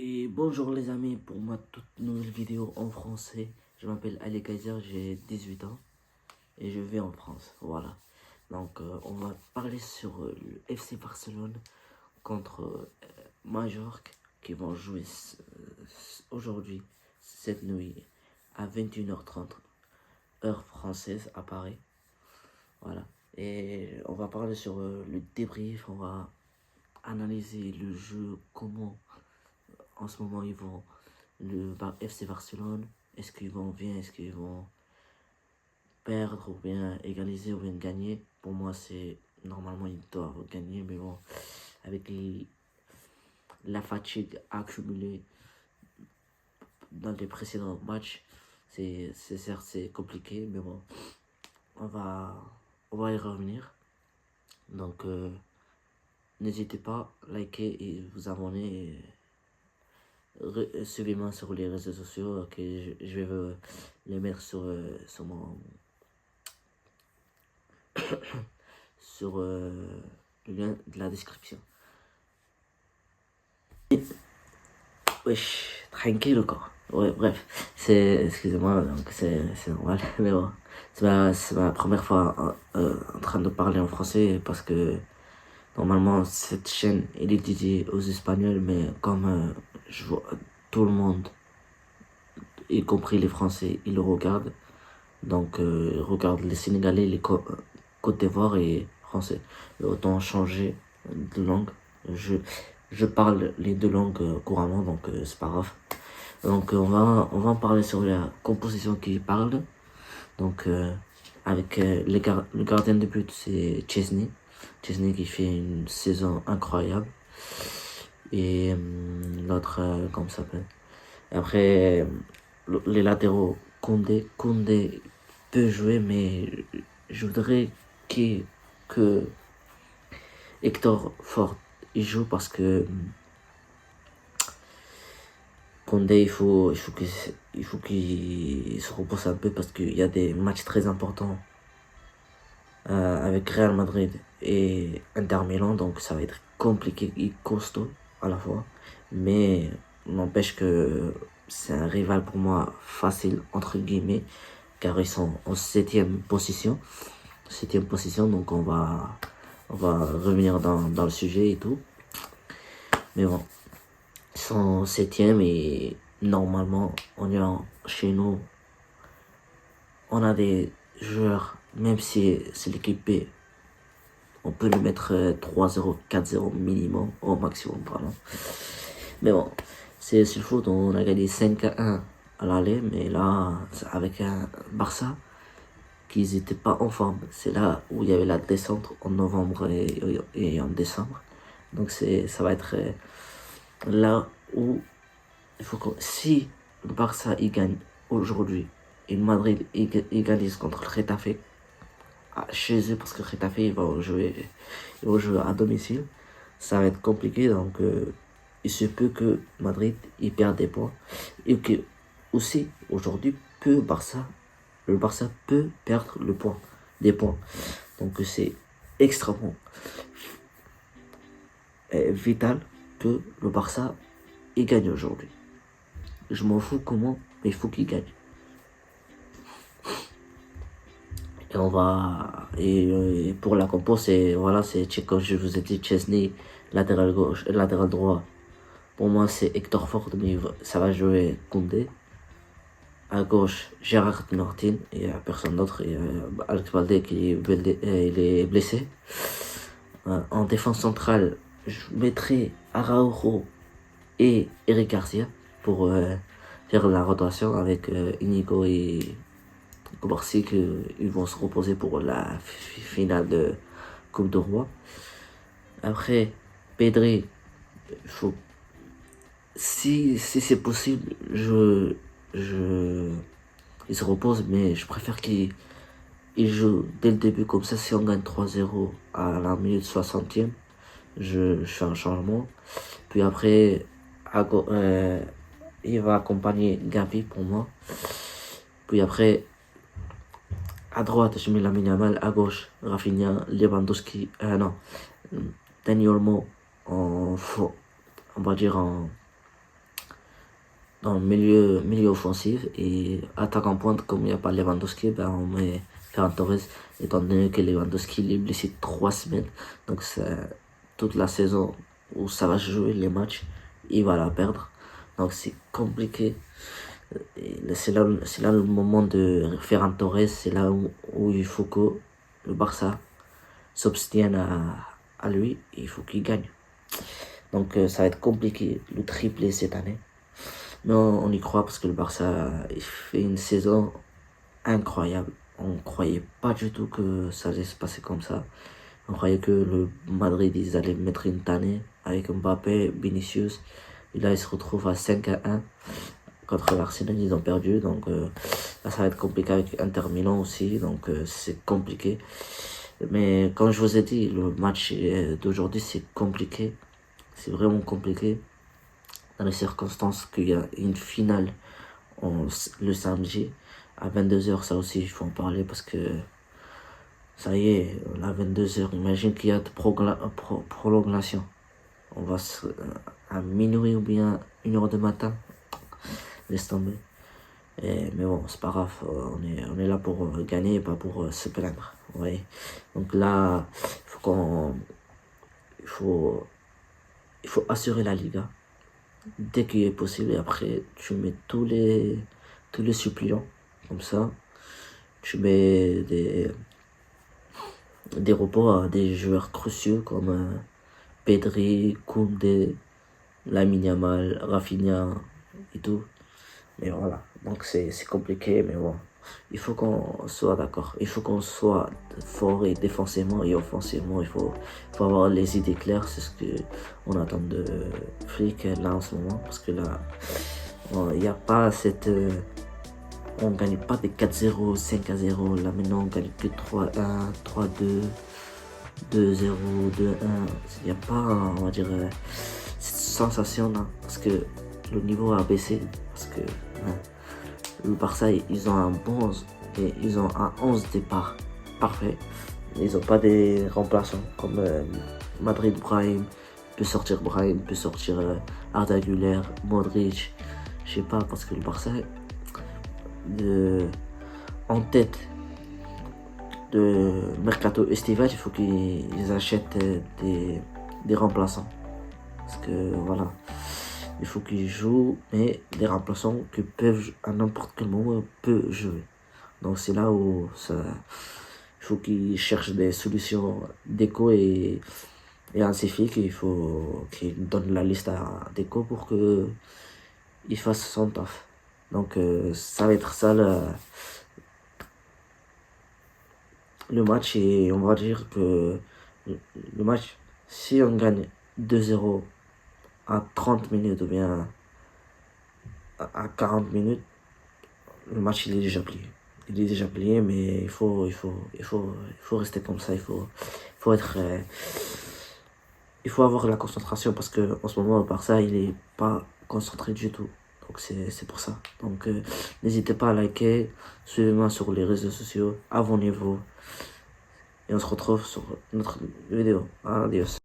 Et bonjour les amis, pour ma toute nouvelle vidéo en français. Je m'appelle Ali Kaiser, j'ai 18 ans et je vis en France, voilà. Donc on va parler sur le FC Barcelone contre Majorque qui vont jouer aujourd'hui, cette nuit, à 21h30, heure française à Paris. Voilà. Et on va parler sur le débrief, on va analyser le jeu, comment en ce moment ils vont le FC Barcelone, est-ce qu'ils vont bien, est-ce qu'ils vont perdre ou bien égaliser ou bien gagner. Pour moi, c'est normalement ils doivent gagner, mais bon, avec la fatigue accumulée dans les précédents matchs, c'est certes c'est compliqué, mais bon, on va, on va y revenir. Donc, n'hésitez pas à liker et vous abonner. Suivez-moi sur les réseaux sociaux, que je vais les mettre sur mon sur le lien de la description. Wesh, tranquille quoi. Ouais, bref, excusez-moi, donc c'est normal, mais bon, c'est ma première fois en train de parler en français parce que normalement cette chaîne elle est dédiée aux Espagnols, mais comme je vois tout le monde, y compris les Français, ils le regardent. Donc, regarde les Sénégalais, les Côte d'Ivoire et Français. Autant changer de langue. Je parle les deux langues couramment, donc c'est pas grave. Donc, on va en parler sur la composition qui parle. Donc, avec le gardien de but, c'est Chesney. Chesney qui fait une saison incroyable. Et l'autre, comment ça s'appelle? Après, les latéraux, Koundé peut jouer, mais je voudrais que Hector Ford il joue parce que Koundé, il faut qu'il se repose un peu parce qu'il y a des matchs très importants avec Real Madrid et Inter Milan, donc ça va être compliqué et costaud à la fois. Mais n'empêche que c'est un rival pour moi facile, entre guillemets, car ils sont en septième position. Septième position, donc on va revenir dans le sujet et tout. Mais bon, ils sont septième et normalement, chez nous, on a des joueurs, même si c'est l'équipe B, on peut lui mettre 3-0, 4-0 minimum, au maximum, pardon. Mais bon, c'est le foot, on a gagné 5-1 à l'aller, mais là, avec un Barça, qu'ils n'étaient pas en forme. C'est là où il y avait la descente en novembre et en décembre. Donc ça va être là où il faut que si le Barça il gagne aujourd'hui et le Madrid égalise contre le Getafe chez eux parce que le Getafe il va jouer à domicile, ça va être compliqué. Donc il se peut que Madrid il perde des points et que aussi aujourd'hui le Barça peut perdre des points. Donc c'est extrêmement vital que le Barça il gagne aujourd'hui. Je m'en fous comment, mais il faut qu'il gagne. Et on va et pour la compo c'est voilà c'est comme je vous ai dit Chesney latéral gauche, latéral droit. Pour moi c'est Hector Ford, mais ça va jouer Koundé. À gauche, Gérard Martin, et personne d'autre, et Alex Balde qui il est blessé. En défense centrale, je mettrai Araujo et Eric Garcia pour faire la rotation avec Inigo et Kobarsi ils vont se reposer pour la finale de Coupe de Roi. Après, Pedri, faut, si c'est possible, il se repose, mais je préfère qu'il joue dès le début, comme ça, si on gagne 3-0 à la minute 60e, je fais un changement. Puis après, il va accompagner Gavi pour moi. Puis après, à droite, je mets Lamine Yamal, à gauche, Rafinha, Lewandowski, non, Dani Olmo, on va dire dans le milieu offensif et attaque en pointe, comme il n'y a pas Lewandowski, ben on met Ferran Torres, étant donné que Lewandowski il est blessé 3 semaines. Donc c'est toute la saison où ça va se jouer les matchs, il va la perdre. Donc c'est compliqué. C'est là le moment de Ferran Torres, c'est là où il faut que le Barça s'obstienne à lui et il faut qu'il gagne. Donc ça va être compliqué, le triplé cette année. Mais on y croit parce que le Barça il fait une saison incroyable. On croyait pas du tout que ça allait se passer comme ça. On croyait que le Madrid, ils allaient mettre une tannée avec Mbappé, Vinicius. Et là, ils se retrouvent à 5-1 contre l'Arsenal. Ils ont perdu. Donc là, ça va être compliqué avec Inter Milan aussi. Donc c'est compliqué. Mais comme je vous ai dit, le match d'aujourd'hui, c'est compliqué. C'est vraiment compliqué. Dans les circonstances qu'il y a une finale le samedi à 22h, ça aussi, il faut en parler parce que ça y est, à 22h, imagine qu'il y a de prolongation. On va à minuit ou bien 1h du matin. Laisse tomber. Mais bon, c'est pas grave. On est là pour gagner et pas pour se plaindre. Ouais. Donc là, il faut assurer la Liga dès qu'il est possible. Et après, tu mets tous les suppléants. Comme ça, tu mets des repos à des joueurs cruciaux comme Pedri, Koundé, Lamine Yamal, Rafinha et tout. Mais voilà, donc c'est compliqué, mais bon, il faut qu'on soit d'accord. Il faut qu'on soit fort et défensivement et offensivement. Il faut avoir les idées claires. C'est ce que on attend de Flick là en ce moment, parce que là, il n'y a pas cette on gagne pas des 4-0, 5-0. Là maintenant on gagne que 3-1, 3-2, 2-0, 2-1. Il n'y a pas, on va dire, cette sensation là. Parce que le niveau a baissé. Parce que le Barça, ils ont un bon 11. Et ils ont un 11 départ parfait. Ils n'ont pas des remplaçants comme Madrid Brahim. Peut sortir Brahim, peut sortir Arda Güler, Modric. Je sais pas, parce que le Barça en tête de mercato estival, il faut qu'ils achètent des remplaçants. Parce que voilà, il faut qu'ils jouent, mais des remplaçants qui peuvent à n'importe quel moment peut jouer. Donc c'est là où il faut qu'ils cherchent des solutions déco et ainsi fait qu'il faut qu'ils donnent la liste à déco pour que il fasse son taf. Donc ça va être ça le match, et on va dire que le match, si on gagne 2-0 à 30 minutes ou bien à 40 minutes, le match il est déjà plié. Il est déjà plié, mais il faut rester comme ça. Il faut avoir la concentration parce que en ce moment, le Barça, il est pas concentré du tout. Donc c'est pour ça. Donc n'hésitez pas à liker, suivez-moi sur les réseaux sociaux, abonnez-vous et on se retrouve sur notre vidéo. Adios.